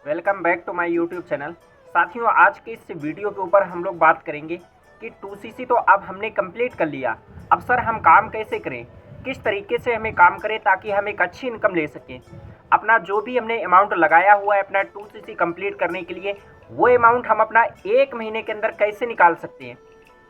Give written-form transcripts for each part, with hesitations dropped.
Welcome back to my YouTube channel. साथियों, आज के इस वीडियो के ऊपर हम लोग बात करेंगे कि 2CC तो अब हमने कंप्लीट कर लिया। अब सर हम काम कैसे करें, किस तरीके से हमें काम करें ताकि हम एक अच्छी इनकम ले सकें। अपना जो भी हमने अमाउंट लगाया हुआ है अपना 2CC कंप्लीट करने के लिए, वो अमाउंट हम अपना 1 महीने के अंदर कैसे निकाल सकते हैं।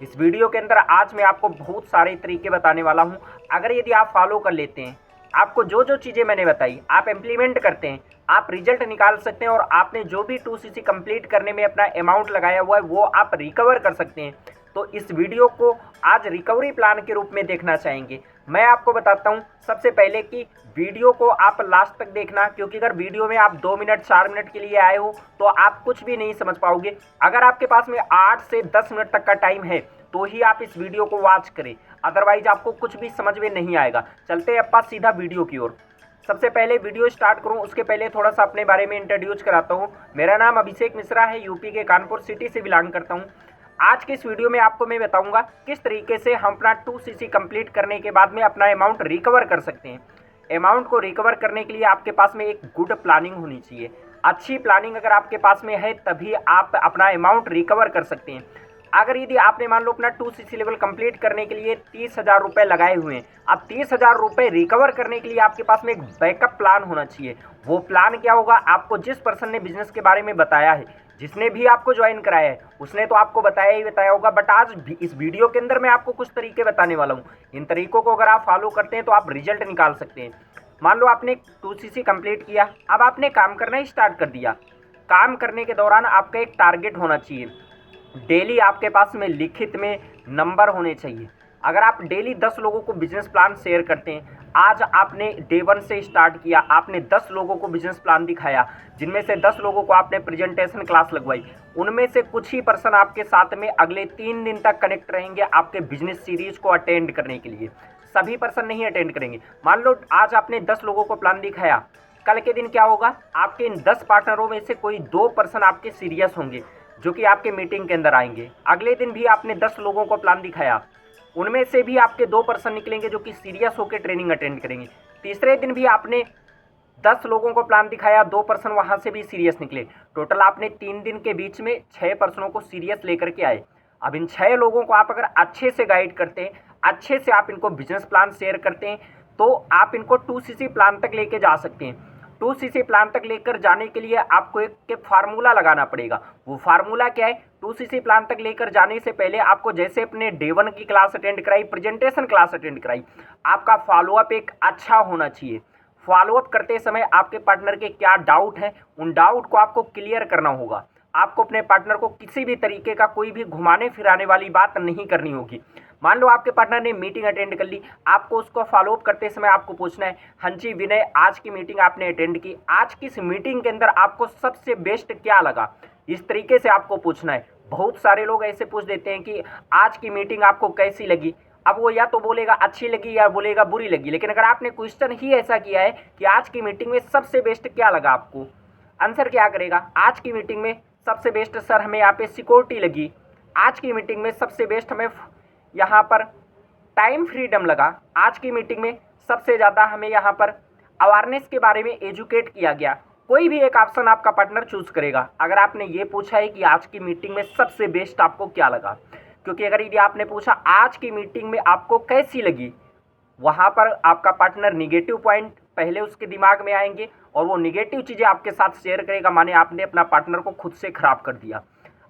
इस वीडियो के अंदर आज मैं आपको बहुत सारे तरीके बताने वाला हूँ। अगर यदि आप फॉलो कर लेते हैं, आपको जो जो चीज़ें मैंने बताई आप इम्प्लीमेंट करते हैं, आप रिजल्ट निकाल सकते हैं और आपने जो भी 2CC कंप्लीट करने में अपना अमाउंट लगाया हुआ है वो आप रिकवर कर सकते हैं। तो इस वीडियो को आज रिकवरी प्लान के रूप में देखना चाहेंगे। मैं आपको बताता हूं सबसे पहले कि वीडियो को आप लास्ट तक देखना, क्योंकि अगर वीडियो में आप 2 मिनट 4 मिनट के लिए आए हो तो आप कुछ भी नहीं समझ पाओगे। अगर आपके पास में 8 से 10 मिनट तक का टाइम है तो ही आप इस वीडियो को वॉच करें, अदरवाइज आपको कुछ भी समझ में नहीं आएगा। चलते हैं अपना सीधा वीडियो की ओर। सबसे पहले वीडियो स्टार्ट करूं उसके पहले थोड़ा सा अपने बारे में इंट्रोड्यूस कराता हूं। मेरा नाम अभिषेक मिश्रा है, यूपी के कानपुर सिटी से बिलोंग करता हूं। आज के इस वीडियो में आपको मैं बताऊंगा किस तरीके से हम अपना 2CC कंप्लीट करने के बाद में अपना अमाउंट रिकवर कर सकते हैं। अमाउंट को रिकवर करने के लिए आपके पास में एक गुड प्लानिंग होनी चाहिए। अच्छी प्लानिंग अगर आपके पास में है तभी आप अपना अमाउंट रिकवर कर सकते हैं। अगर यदि आपने मान लो अपना 2CC लेवल कंप्लीट करने के लिए 30,000 रुपये लगाए हुए हैं, अब 30,000 रुपये रिकवर करने के लिए आपके पास में एक बैकअप प्लान होना चाहिए। वो प्लान क्या होगा, आपको जिस पर्सन ने बिजनेस के बारे में बताया है, जिसने भी आपको ज्वाइन कराया है, उसने तो आपको बताया ही बताया होगा, बट आज इस वीडियो के अंदर मैं आपको कुछ तरीके बताने वाला हूँ। इन तरीकों को अगर आप फॉलो करते हैं तो आप रिजल्ट निकाल सकते हैं। मान लो आपने 2CC कंप्लीट किया, अब आपने काम करना स्टार्ट कर दिया। काम करने के दौरान आपका एक टारगेट होना चाहिए। डेली आपके पास में लिखित में नंबर होने चाहिए। अगर आप डेली 10 लोगों को बिजनेस प्लान शेयर करते हैं, आज आपने डे 1 से स्टार्ट किया, आपने 10 लोगों को बिजनेस प्लान दिखाया, जिनमें से 10 लोगों को आपने प्रेजेंटेशन क्लास लगवाई, उनमें से कुछ ही पर्सन आपके साथ में अगले 3 दिन तक कनेक्ट रहेंगे आपके बिजनेस सीरीज को अटेंड करने के लिए। सभी पर्सन नहीं अटेंड करेंगे। मान लो आज आपने 10 लोगों को प्लान दिखाया, कल के दिन क्या होगा, आपके इन 10 पार्टनरों में से कोई 2 पर्सन आपके सीरियस होंगे जो कि आपके मीटिंग के अंदर आएंगे। अगले दिन भी आपने 10 लोगों को प्लान दिखाया, उनमें से भी आपके 2 पर्सन निकलेंगे जो कि सीरियस होकर ट्रेनिंग अटेंड करेंगे। तीसरे दिन भी आपने 10 लोगों को प्लान दिखाया, 2 पर्सन वहां से भी सीरियस निकले। टोटल आपने 3 दिन के बीच में 6 पर्सनों को सीरियस लेकर के आए। अब इन 6 लोगों को आप अगर अच्छे से गाइड करते हैं, अच्छे से आप इनको बिजनेस प्लान शेयर करते हैं, तो आप इनको 2CC प्लान तक लेके जा सकते हैं। 2CC प्लान तक लेकर जाने के लिए आपको एक फार्मूला लगाना पड़ेगा। वो फार्मूला क्या है, 2CC प्लान तक लेकर जाने से पहले आपको जैसे अपने डे 1 की क्लास अटेंड कराई, प्रेजेंटेशन क्लास अटेंड कराई, आपका फॉलोअप एक अच्छा होना चाहिए। फॉलोअप करते समय आपके पार्टनर के क्या डाउट है, उन डाउट को आपको क्लियर करना होगा। आपको अपने पार्टनर को किसी भी तरीके का कोई भी घुमाने फिराने वाली बात नहीं करनी होगी। मान लो आपके पार्टनर ने मीटिंग अटेंड कर ली, आपको उसको फॉलोअप करते समय आपको पूछना है, हाँ जी विनय, आज की मीटिंग आपने अटेंड की, आज की इस मीटिंग के अंदर आपको सबसे बेस्ट क्या लगा। इस तरीके से आपको पूछना है। बहुत सारे लोग ऐसे पूछ देते हैं कि आज की मीटिंग आपको कैसी लगी। अब वो या तो बोलेगा अच्छी लगी या बोलेगा बुरी लगी, लेकिन अगर आपने क्वेश्चन ही ऐसा किया है कि आज की मीटिंग में सबसे बेस्ट क्या लगा आपको, आंसर क्या करेगा, आज की मीटिंग में सबसे बेस्ट सर हमें यहाँ पे सिक्योरिटी लगी, आज की मीटिंग में सबसे बेस्ट हमें यहाँ पर टाइम फ्रीडम लगा, आज की मीटिंग में सबसे ज़्यादा हमें यहाँ पर अवेयरनेस के बारे में एजुकेट किया गया। कोई भी एक ऑप्शन आपका पार्टनर चूज करेगा अगर आपने ये पूछा है कि आज की मीटिंग में सबसे बेस्ट आपको क्या लगा। क्योंकि अगर यदि आपने पूछा आज की मीटिंग में आपको कैसी लगी, वहाँ पर आपका पार्टनर निगेटिव पॉइंट पहले उसके दिमाग में आएंगे और वो निगेटिव चीज़ें आपके साथ शेयर करेगा, माने आपने अपना पार्टनर को खुद से खराब कर दिया।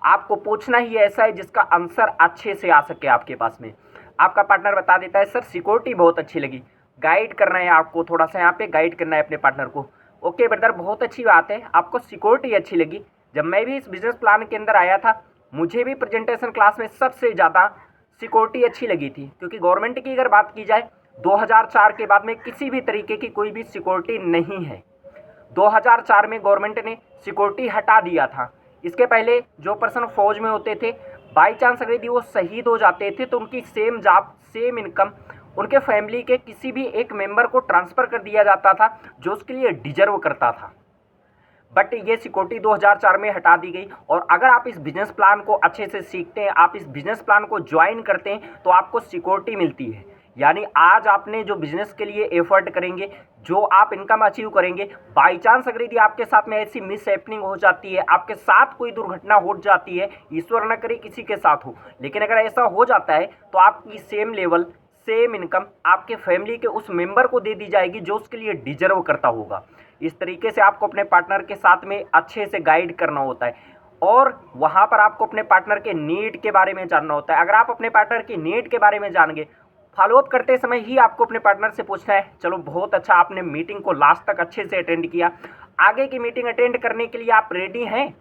आपको पूछना ही ऐसा है जिसका आंसर अच्छे से आ सके आपके पास में। आपका पार्टनर बता देता है सर सिक्योरिटी बहुत अच्छी लगी, गाइड करना है आपको, थोड़ा सा यहाँ पे गाइड करना है अपने पार्टनर को। ओके ब्रदर, बहुत अच्छी बात है, आपको सिक्योरिटी अच्छी लगी। जब मैं भी इस बिजनेस प्लान के अंदर आया था, मुझे भी प्रेजेंटेशन क्लास में सबसे ज़्यादा सिक्योरिटी अच्छी लगी थी। क्योंकि गवर्नमेंट की अगर बात की जाए, 2004 के बाद में किसी भी तरीके की कोई भी सिक्योरिटी नहीं है। 2004 में गवर्नमेंट ने सिक्योरिटी हटा दिया था। इसके पहले जो पर्सन फौज में होते थे, बाई चांस अगर यदि वो शहीद हो जाते थे तो उनकी सेम जॉब सेम इनकम उनके फैमिली के किसी भी एक मेंबर को ट्रांसफ़र कर दिया जाता था जो उसके लिए डिजर्व करता था। बट ये सिक्योरिटी 2004 में हटा दी गई। और अगर आप इस बिजनेस प्लान को अच्छे से सीखते हैं, आप इस बिजनेस प्लान को ज्वाइन करते हैं, तो आपको सिक्योरिटी मिलती है। यानी आज आपने जो बिजनेस के लिए एफर्ट करेंगे, जो आप इनकम अचीव करेंगे, बाई चांस अगर यदि आपके साथ में ऐसी मिस हैपनिंग हो जाती है, आपके साथ कोई दुर्घटना हो जाती है, ईश्वर न करे किसी के साथ हो, लेकिन अगर ऐसा हो जाता है तो आपकी सेम लेवल सेम इनकम आपके फैमिली के उस मेंबर को दे दी जाएगी जो उसके लिए डिजर्व करता होगा। इस तरीके से आपको अपने पार्टनर के साथ में अच्छे से गाइड करना होता है और वहाँ पर आपको अपने पार्टनर के नीड के बारे में जानना होता है। अगर आप अपने पार्टनर की नीड के बारे में जान गए, फॉलोअप करते समय ही आपको अपने पार्टनर से पूछना है, चलो बहुत अच्छा, आपने मीटिंग को लास्ट तक अच्छे से अटेंड किया, आगे की मीटिंग अटेंड करने के लिए आप रेडी हैं?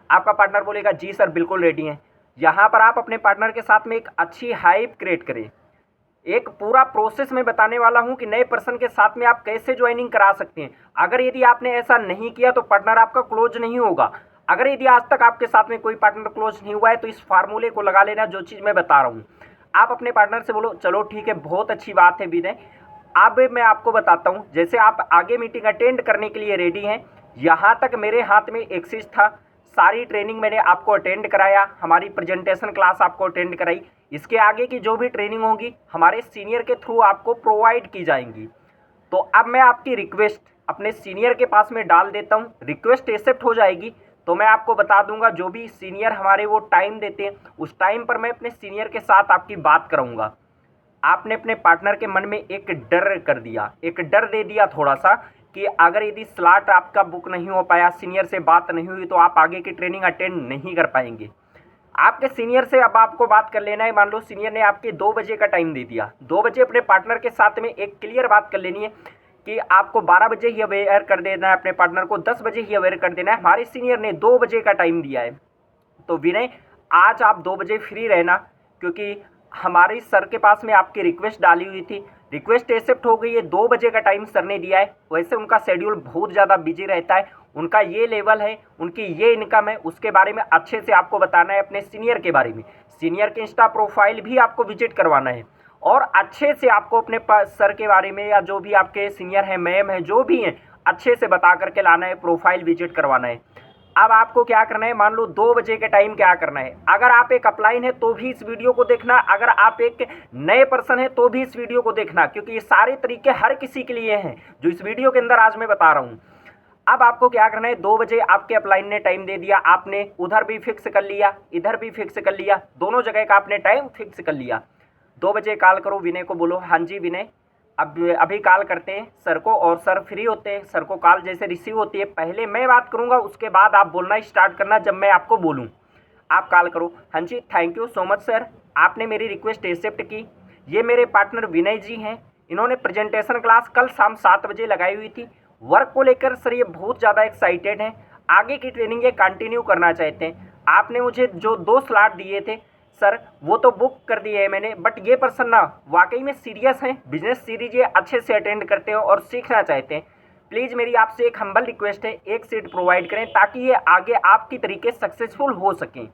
आपका पार्टनर बोलेगा जी सर बिल्कुल रेडी हैं। यहाँ पर आप अपने पार्टनर के साथ में एक अच्छी हाइप क्रिएट करें। एक पूरा प्रोसेस मैं बताने वाला हूं कि नए पर्सन के साथ में आप कैसे ज्वाइनिंग करा सकते हैं। अगर यदि आपने ऐसा नहीं किया तो पार्टनर आपका क्लोज नहीं होगा। अगर यदि आज तक आपके साथ में कोई पार्टनर क्लोज नहीं हुआ है तो इस फार्मूले को लगा लेना, जो चीज़ मैं बता रहा हूँ। आप अपने पार्टनर से बोलो चलो ठीक है, बहुत अच्छी बात है विनय, अब मैं आपको बताता हूँ, जैसे आप आगे मीटिंग अटेंड करने के लिए रेडी हैं, यहाँ तक मेरे हाथ में एक्सेस था, सारी ट्रेनिंग मैंने आपको अटेंड कराया, हमारी प्रेजेंटेशन क्लास आपको अटेंड कराई, इसके आगे की जो भी ट्रेनिंग होगी हमारे सीनियर के थ्रू आपको प्रोवाइड की जाएंगी। तो अब मैं आपकी रिक्वेस्ट अपने सीनियर के पास में डाल देता हूँ, रिक्वेस्ट एक्सेप्ट हो जाएगी तो मैं आपको बता दूंगा, जो भी सीनियर हमारे वो टाइम देते हैं उस टाइम पर मैं अपने सीनियर के साथ आपकी बात कराऊंगा। आपने अपने पार्टनर के मन में एक डर कर दिया, एक डर दे दिया थोड़ा सा कि अगर यदि स्लॉट आपका बुक नहीं हो पाया, सीनियर से बात नहीं हुई तो आप आगे की ट्रेनिंग अटेंड नहीं कर पाएंगे। आपके सीनियर से अब आपको बात कर लेना है। मान लो सीनियर ने आपके 2 बजे का टाइम दे दिया, 2 बजे अपने पार्टनर के साथ में एक क्लियर बात कर लेनी है कि आपको 12 बजे ही अवेयर कर देना है, अपने पार्टनर को 10 बजे ही अवेयर कर देना है। हमारे सीनियर ने 2 बजे का टाइम दिया है, तो विनय आज आप 2 बजे फ्री रहना, क्योंकि हमारे सर के पास में आपकी रिक्वेस्ट डाली हुई थी, रिक्वेस्ट एक्सेप्ट हो गई है, 2 बजे का टाइम सर ने दिया है। वैसे उनका शेड्यूल बहुत ज़्यादा बिजी रहता है, उनका ये लेवल है, उनकी ये इनकम है, उसके बारे में अच्छे से आपको बताना है, अपने सीनियर के बारे में, सीनियर के इंस्टा प्रोफाइल भी आपको विजिट करवाना है और अच्छे से आपको अपने सर के बारे में या जो भी आपके सीनियर हैं, मैम हैं, जो भी हैं, अच्छे से बता करके लाना है, प्रोफाइल विजिट करवाना है। अब आपको क्या करना है, मान लो 2 बजे के टाइम क्या करना है, अगर आप एक अपलाइन है तो भी इस वीडियो को देखना, अगर आप एक नए पर्सन है तो भी इस वीडियो को देखना, क्योंकि ये सारे तरीके हर किसी के लिए हैं जो इस वीडियो के अंदर आज मैं बता रहा हूँ। अब आपको क्या करना है, 2 बजे आपके अपलाइन ने टाइम दे दिया, आपने उधर भी फिक्स कर लिया, इधर भी फिक्स कर लिया, दोनों जगह का आपने टाइम फिक्स कर लिया। 2 बजे कॉल करो, विनय को बोलो हाँ जी विनय अब अभी कॉल करते हैं सर को, और सर फ्री होते हैं, सर को कॉल जैसे रिसीव होती है पहले मैं बात करूंगा, उसके बाद आप बोलना स्टार्ट करना जब मैं आपको बोलूं। आप कॉल करो, हाँ जी thank you so much sir, आपने मेरी रिक्वेस्ट एक्सेप्ट की। ये मेरे पार्टनर विनय जी हैं, इन्होंने प्रेजेंटेशन क्लास कल शाम 7 बजे लगाई हुई थी। वर्क को लेकर सर ये बहुत ज़्यादा एक्साइटेड हैं, आगे की ट्रेनिंग ये कंटिन्यू करना चाहते हैं। आपने मुझे जो 2 स्लॉट दिए थे सर वो तो बुक कर दिए है मैंने, बट ये पर्सन ना वाकई में सीरियस हैं, बिजनेस सीरीज ये अच्छे से अटेंड करते हो और सीखना चाहते हैं। प्लीज़ मेरी आपसे एक हम्बल रिक्वेस्ट है, एक सीट प्रोवाइड करें ताकि ये आगे आपकी तरीके सक्सेसफुल हो सकें।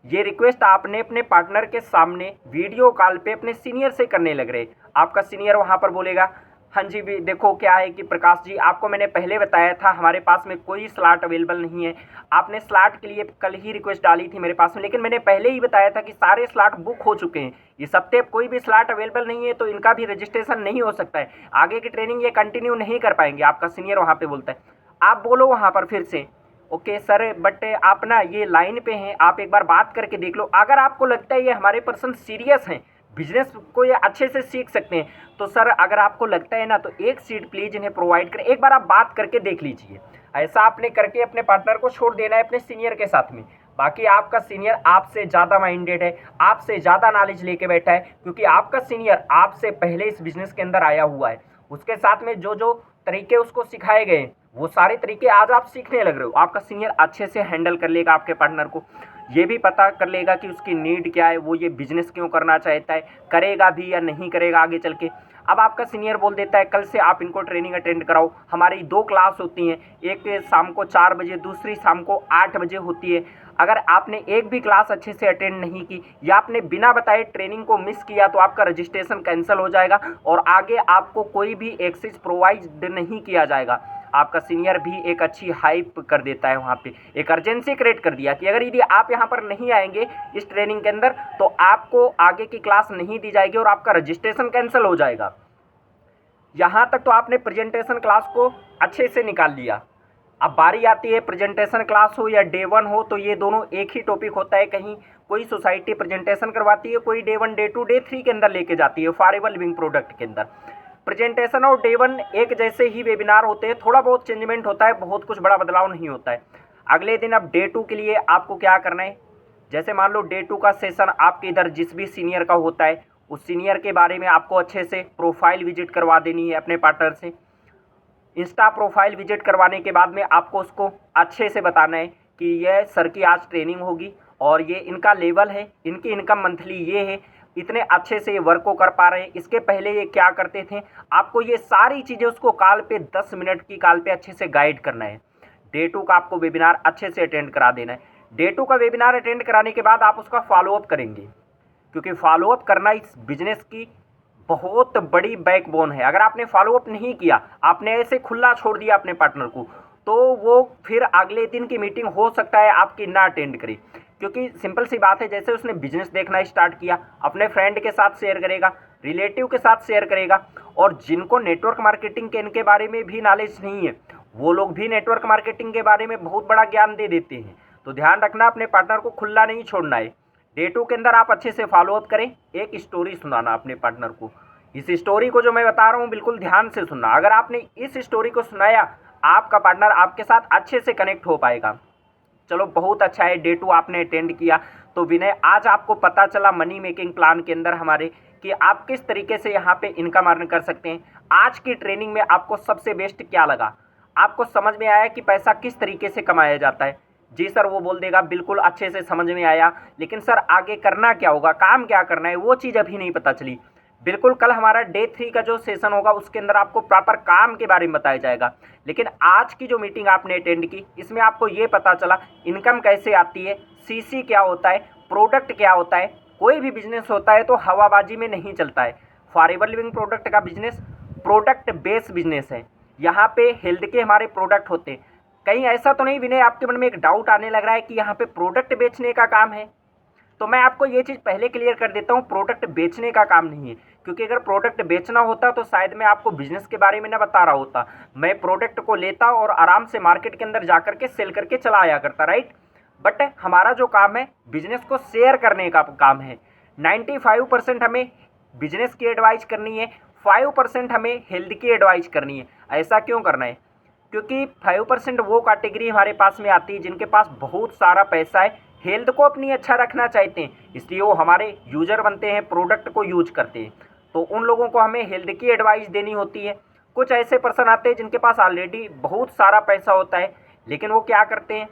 ये रिक्वेस्ट आपने अपने पार्टनर के सामने वीडियो कॉल पे अपने सीनियर से करने लग रहे। आपका सीनियर वहाँ पर बोलेगा हाँ जी भी देखो क्या है कि प्रकाश जी आपको मैंने पहले बताया था हमारे पास में कोई स्लॉट अवेलेबल नहीं है, आपने स्लॉट के लिए कल ही रिक्वेस्ट डाली थी मेरे पास में, लेकिन मैंने पहले ही बताया था कि सारे स्लॉट बुक हो चुके हैं, इस हफ्ते कोई भी स्लॉट अवेलेबल नहीं है तो इनका भी रजिस्ट्रेशन नहीं हो सकता है, आगे की ट्रेनिंग ये कंटिन्यू नहीं कर पाएंगे। आपका सीनियर वहाँ पर बोलता है, आप बोलो वहाँ पर फिर से ओके सर बट आप ना ये लाइन पे हैं, आप एक बार बात करके देख लो, अगर आपको लगता है ये हमारे पर्सन सीरियस हैं, बिजनेस को ये अच्छे से सीख सकते हैं, तो सर अगर आपको लगता है ना तो एक सीट प्लीज़ इन्हें प्रोवाइड करें, एक बार आप बात करके देख लीजिए। ऐसा आपने करके अपने पार्टनर को छोड़ देना है अपने सीनियर के साथ में। बाकी आपका सीनियर आपसे ज़्यादा माइंडेड है, आपसे ज़्यादा नॉलेज लेके बैठा है, क्योंकि आपका सीनियर आपसे पहले इस बिज़नेस के अंदर आया हुआ है, उसके साथ में जो जो तरीके उसको सिखाए गए वो सारे तरीके आज आप सीखने लग रहे हो। आपका सीनियर अच्छे से हैंडल कर लेगा आपके पार्टनर को, ये भी पता कर लेगा कि उसकी नीड क्या है, वो ये बिजनेस क्यों करना चाहता है, करेगा भी या नहीं करेगा आगे चल के। अब आपका सीनियर बोल देता है कल से आप इनको ट्रेनिंग अटेंड कराओ, हमारी 2 क्लास होती हैं, एक शाम को 4 बजे, दूसरी शाम को 8 बजे होती है। अगर आपने एक भी क्लास अच्छे से अटेंड नहीं की या आपने बिना बताए ट्रेनिंग को मिस किया तो आपका रजिस्ट्रेशन कैंसिल हो जाएगा और आगे आपको कोई भी एक्सेस प्रोवाइड नहीं किया जाएगा। आपका सीनियर भी एक अच्छी हाइप कर देता है, वहाँ पे एक अर्जेंसी क्रिएट कर दिया कि अगर यदि आप यहाँ पर नहीं आएंगे इस ट्रेनिंग के अंदर तो आपको आगे की क्लास नहीं दी जाएगी और आपका रजिस्ट्रेशन कैंसिल हो जाएगा। यहाँ तक तो आपने प्रेजेंटेशन क्लास को अच्छे से निकाल लिया। अब बारी आती है प्रेजेंटेशन क्लास हो या डे 1 हो, तो ये दोनों एक ही टॉपिक होता है। कहीं कोई सोसाइटी प्रेजेंटेशन करवाती है, कोई डे 1 डे 2 डे 3 के अंदर लेके जाती है फॉरएवर लिविंग प्रोडक्ट के अंदर। प्रेजेंटेशन और डे 1 एक जैसे ही वेबिनार होते हैं, थोड़ा बहुत चेंजमेंट होता है, बहुत कुछ बड़ा बदलाव नहीं होता है। अगले दिन अब डे 2 के लिए आपको क्या करना है, जैसे मान लो डे 2 का सेशन आपके इधर जिस भी सीनियर का होता है उस सीनियर के बारे में आपको अच्छे से प्रोफाइल विजिट करवा देनी है अपने पार्टनर से। इंस्टा प्रोफाइल विजिट करवाने के बाद में आपको उसको अच्छे से बताना है कि यह सर की आज ट्रेनिंग होगी और ये इनका लेवल है, इनकी इनकम मंथली ये है, इतने अच्छे से ये वर्क को कर पा रहे हैं, इसके पहले ये क्या करते थे। आपको ये सारी चीज़ें उसको कॉल पे 10 मिनट की कॉल पे अच्छे से गाइड करना है। डे 2 का आपको वेबिनार अच्छे से अटेंड करा देना है। डे 2 का वेबिनार अटेंड कराने के बाद आप उसका फॉलोअप करेंगे, क्योंकि फॉलोअप करना इस बिजनेस की बहुत बड़ी बैकबोन है। अगर आपने फॉलोअप नहीं किया, आपने ऐसे खुला छोड़ दिया अपने पार्टनर को, तो वो फिर अगले दिन की मीटिंग हो सकता है आपकी ना अटेंड करे। क्योंकि सिंपल सी बात है, जैसे उसने बिजनेस देखना स्टार्ट किया, अपने फ्रेंड के साथ शेयर करेगा, रिलेटिव के साथ शेयर करेगा, और जिनको नेटवर्क मार्केटिंग के इनके बारे में भी नॉलेज नहीं है वो लोग भी नेटवर्क मार्केटिंग के बारे में बहुत बड़ा ज्ञान दे देते हैं। तो ध्यान रखना, अपने पार्टनर को खुला नहीं छोड़ना है। डे 2 के अंदर आप अच्छे से फॉलोअप करें। एक स्टोरी सुनाना अपने पार्टनर को। इस स्टोरी को जो मैं बता रहा हूँ बिल्कुल ध्यान से सुनना। अगर आपने इस स्टोरी को सुनाया, आपका पार्टनर आपके साथ अच्छे से कनेक्ट हो पाएगा। चलो बहुत अच्छा है, डे 2 आपने अटेंड किया। तो विनय, आज आपको पता चला मनी मेकिंग प्लान के अंदर हमारे कि आप किस तरीके से यहाँ पे इनकम अर्न कर सकते हैं। आज की ट्रेनिंग में आपको सबसे बेस्ट क्या लगा, आपको समझ में आया कि पैसा किस तरीके से कमाया जाता है। जी सर, वो बोल देगा बिल्कुल अच्छे से समझ में आया, लेकिन सर आगे करना क्या होगा, काम क्या करना है, वो चीज़ अभी नहीं पता चली। बिल्कुल, कल हमारा डे 3 का जो सेशन होगा उसके अंदर आपको प्रॉपर काम के बारे में बताया जाएगा। लेकिन आज की जो मीटिंग आपने अटेंड की, इसमें आपको ये पता चला इनकम कैसे आती है, सीसी क्या होता है, प्रोडक्ट क्या होता है। कोई भी बिजनेस होता है तो हवाबाजी में नहीं चलता है। फॉरएवर लिविंग प्रोडक्ट का बिजनेस प्रोडक्ट बेस्ड बिजनेस है। यहाँ पे हेल्थ के हमारे प्रोडक्ट होते हैं। कहीं ऐसा तो नहीं विनय आपके मन में एक डाउट आने लग रहा है कि यहाँ पे प्रोडक्ट बेचने का काम है? तो मैं आपको ये चीज़ पहले क्लियर कर देता हूँ, प्रोडक्ट बेचने का काम नहीं है। क्योंकि अगर प्रोडक्ट बेचना होता तो शायद मैं आपको बिजनेस के बारे में ना बता रहा होता। मैं प्रोडक्ट को लेता और आराम से मार्केट के अंदर जा करके सेल करके चला आया करता, राइट। बट हमारा जो काम है बिजनेस को शेयर करने का काम है। 95% हमें बिजनेस की एडवाइस करनी है, 5% हमें हेल्थ की एडवाइस करनी है। ऐसा क्यों करना है? क्योंकि 5% वो कैटेगरी हमारे पास में आती है जिनके पास बहुत सारा पैसा है, हेल्थ को अपनी अच्छा रखना चाहते हैं, इसलिए वो हमारे यूजर बनते हैं, प्रोडक्ट को यूज करते हैं। तो उन लोगों को हमें हेल्थ की एडवाइस देनी होती है। कुछ ऐसे पर्सन आते हैं जिनके पास ऑलरेडी बहुत सारा पैसा होता है, लेकिन वो क्या करते हैं,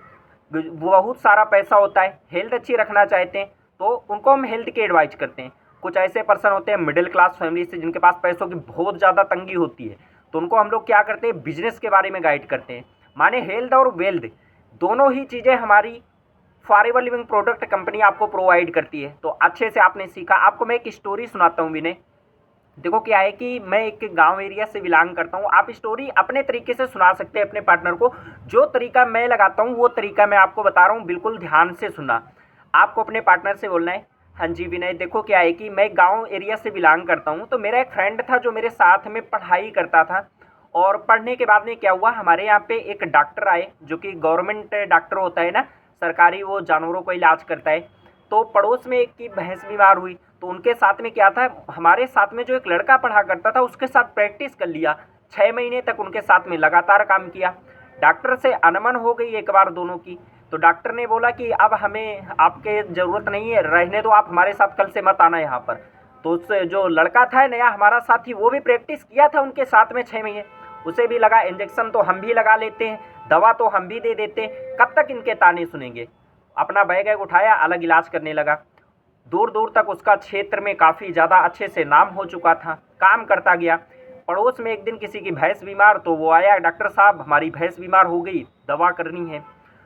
बहुत सारा पैसा होता है, हेल्थ अच्छी रखना चाहते हैं, तो उनको हम हेल्थ की एडवाइस करते हैं। कुछ ऐसे पर्सन होते हैं मिडिल क्लास फैमिली से जिनके पास पैसों की बहुत ज़्यादा तंगी होती है, तो उनको हम लोग क्या करते हैं, बिजनेस के बारे में गाइड करते हैं। माने हेल्थ और वेल्थ दोनों ही चीज़ें हमारी फॉरएवर लिविंग प्रोडक्ट कंपनी आपको प्रोवाइड करती है। तो अच्छे से आपने सीखा। आपको मैं एक स्टोरी सुनाता हूँ विनय। देखो क्या है कि मैं एक गांव एरिया से बिलोंग करता हूँ। आप स्टोरी अपने तरीके से सुना सकते हैं अपने पार्टनर को। जो तरीका मैं लगाता हूँ वो तरीका मैं आपको बता रहा हूँ, बिल्कुल ध्यान से सुनना। आपको अपने पार्टनर से बोलना है, हाँ जी विनय, देखो क्या है कि मैं गांव एरिया से बिलोंग करता हूँ। तो मेरा एक फ्रेंड था जो मेरे साथ में पढ़ाई करता था, और पढ़ने के बाद में क्या हुआ, हमारे यहाँ पे एक डॉक्टर आए जो कि गवर्नमेंट डॉक्टर होता है ना, सरकारी, वो जानवरों को इलाज करता है। तो पड़ोस में एक की भैंस बीमार हुई, तो उनके साथ में क्या था, हमारे साथ में जो एक लड़का पढ़ा करता था उसके साथ प्रैक्टिस कर लिया। 6 महीने तक उनके साथ में लगातार काम किया। डॉक्टर से अनबन हो गई एक बार दोनों की, तो डॉक्टर ने बोला कि अब हमें आपके ज़रूरत नहीं है, रहने दो, आप हमारे साथ कल से मत आना यहाँ पर। तो उससे जो लड़का था नया हमारा साथी, वो भी प्रैक्टिस किया था उनके साथ में 6 महीने। उसे भी लगा इंजेक्शन तो हम भी लगा लेते हैं, दवा तो हम भी दे देते हैं, कब तक इनके ताने सुनेंगे। अपना बैग उठाया, अलग इलाज करने लगा। दूर दूर तक उसका क्षेत्र में काफ़ी ज़्यादा अच्छे से नाम हो चुका था, काम करता गया। पड़ोस में एक दिन किसी की भैंस बीमार, तो वो आया, डॉक्टर साहब हमारी भैंस बीमार हो गई, दवा करनी है।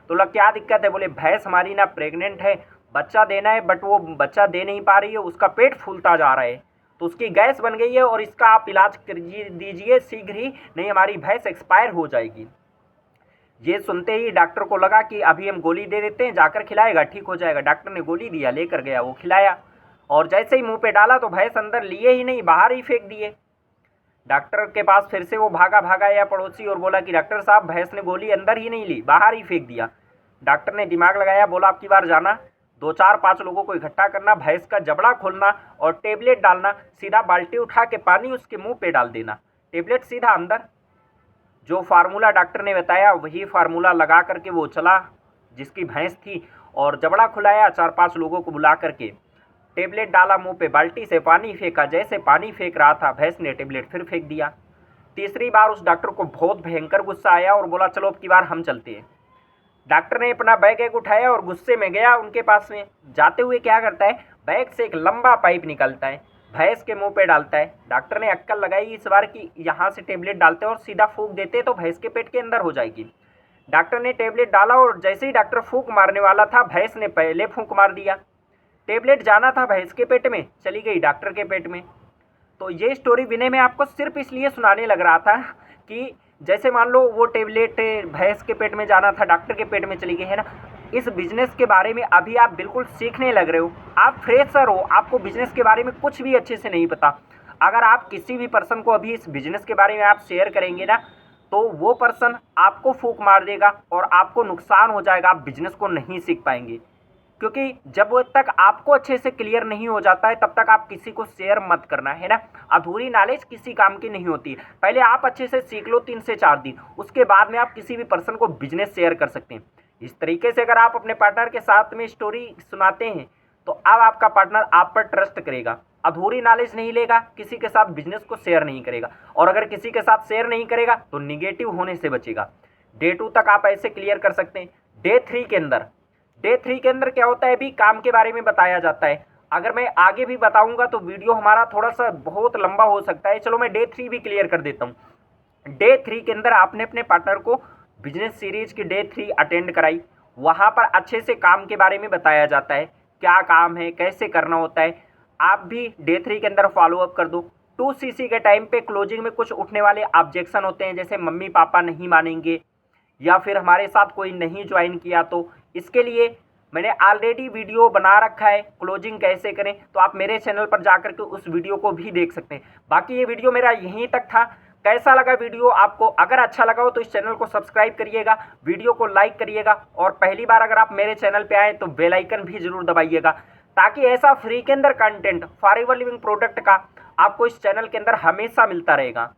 तो लग क्या दिक्कत है, बोले भैंस हमारी ना प्रेग्नेंट है, बच्चा देना है, बट वो बच्चा दे नहीं पा रही है, उसका पेट फूलता जा रहा है। तो उसकी गैस बन गई है और इसका आप इलाज कर दीजिए शीघ्र ही, नहीं हमारी भैंस एक्सपायर हो जाएगी। ये सुनते ही डॉक्टर को लगा कि अभी हम गोली दे देते हैं, जाकर खिलाएगा ठीक हो जाएगा। डॉक्टर ने गोली दिया, लेकर गया, वो खिलाया और जैसे ही मुंह पे डाला तो भैंस अंदर लिए ही नहीं, बाहर ही फेंक दिए। डॉक्टर के पास फिर से वो भागा या पड़ोसी और बोला कि डॉक्टर साहब भैंस ने गोली अंदर ही नहीं ली, बाहर ही फेंक दिया। डॉक्टर ने दिमाग लगाया, बोला अब की बार जाना, 2-4-5 लोगों को इकट्ठा करना, भैंस का जबड़ा खोलना और टेबलेट डालना, सीधा बाल्टी उठा के पानी उसके मुंह पे डाल देना, टेबलेट सीधा अंदर। जो फार्मूला डॉक्टर ने बताया वही फार्मूला लगा करके वो चला जिसकी भैंस थी और जबड़ा खुलाया, 4-5 लोगों को बुला करके टेबलेट डाला मुंह पे, बाल्टी से पानी फेंका, जैसे पानी फेंक रहा था भैंस ने टेबलेट फिर फेंक दिया। तीसरी बार उस डॉक्टर को बहुत भयंकर गुस्सा आया और बोला चलो अब की बार हम चलते हैं। डॉक्टर ने अपना बैग उठाया और गुस्से में गया उनके पास में। जाते हुए क्या करता है, बैग से एक लंबा पाइप निकलता है, भैंस के मुंह पे डालता है। डॉक्टर ने अक्कल लगाई इस बार कि यहाँ से टेबलेट डालते और सीधा फूंक देते तो भैंस के पेट के अंदर हो जाएगी। डॉक्टर ने टेबलेट डाला और जैसे ही डॉक्टर फूंक मारने वाला था, भैंस ने पहले फूंक मार दिया। टेबलेट जाना था भैंस के पेट में, चली गई डॉक्टर के पेट में। तो ये स्टोरी विनय मैं आपको सिर्फ इसलिए सुनाने लग रहा था कि जैसे मान लो वो टेबलेट भैंस के पेट में जाना था, डॉक्टर के पेट में चली गई, है ना। इस बिजनेस के बारे में अभी आप बिल्कुल सीखने लग रहे हो, आप फ्रेशर हो, आपको बिजनेस के बारे में कुछ भी अच्छे से नहीं पता। अगर आप किसी भी पर्सन को अभी इस बिजनेस के बारे में आप शेयर करेंगे ना, तो वो पर्सन आपको फूंक मार देगा और आपको नुकसान हो जाएगा, आप बिजनेस को नहीं सीख पाएंगे। क्योंकि जब तक आपको अच्छे से क्लियर नहीं हो जाता है तब तक आप किसी को शेयर मत करना, है ना। अधूरी नॉलेज किसी काम की नहीं होती। पहले आप अच्छे से सीख लो 3 से 4 दिन, उसके बाद में आप किसी भी पर्सन को बिजनेस शेयर कर सकते हैं। इस तरीके से अगर आप अपने पार्टनर के साथ में स्टोरी सुनाते हैं तो अब आपका पार्टनर आप पर ट्रस्ट करेगा, अधूरी नॉलेज नहीं लेगा, किसी के साथ बिजनेस को शेयर नहीं करेगा। और अगर किसी के साथ शेयर नहीं करेगा तो निगेटिव होने से बचेगा। डे 2 तक आप ऐसे क्लियर कर सकते हैं। डे 3 के अंदर क्या होता है, अभी काम के बारे में बताया जाता है। अगर मैं आगे भी बताऊंगा तो वीडियो हमारा थोड़ा सा बहुत लंबा हो सकता है। चलो मैं डे 3 भी क्लियर कर देता हूँ। डे 3 के अंदर आपने अपने पार्टनर को बिजनेस सीरीज की डे 3 अटेंड कराई। वहाँ पर अच्छे से काम के बारे में बताया जाता है, क्या काम है, कैसे करना होता है। आप भी डे 3 के अंदर फॉलो अप कर दो। 2cc के टाइम पे क्लोजिंग में कुछ उठने वाले ऑब्जेक्शन होते हैं, जैसे मम्मी पापा नहीं मानेंगे या फिर हमारे साथ कोई नहीं ज्वाइन किया, तो इसके लिए मैंने ऑलरेडी वीडियो बना रखा है क्लोजिंग कैसे करें, तो आप मेरे चैनल पर जाकर के उस वीडियो को भी देख सकते हैं। बाकी ये वीडियो मेरा यहीं तक था। कैसा लगा वीडियो आपको? अगर अच्छा लगा हो तो इस चैनल को सब्सक्राइब करिएगा, वीडियो को लाइक करिएगा और पहली बार अगर आप मेरे चैनल पे आए तो बेल आइकन भी जरूर दबाइएगा, ताकि ऐसा फ्री के अंदर कंटेंट फॉरएवर लिविंग प्रोडक्ट का आपको इस चैनल के अंदर हमेशा मिलता रहेगा।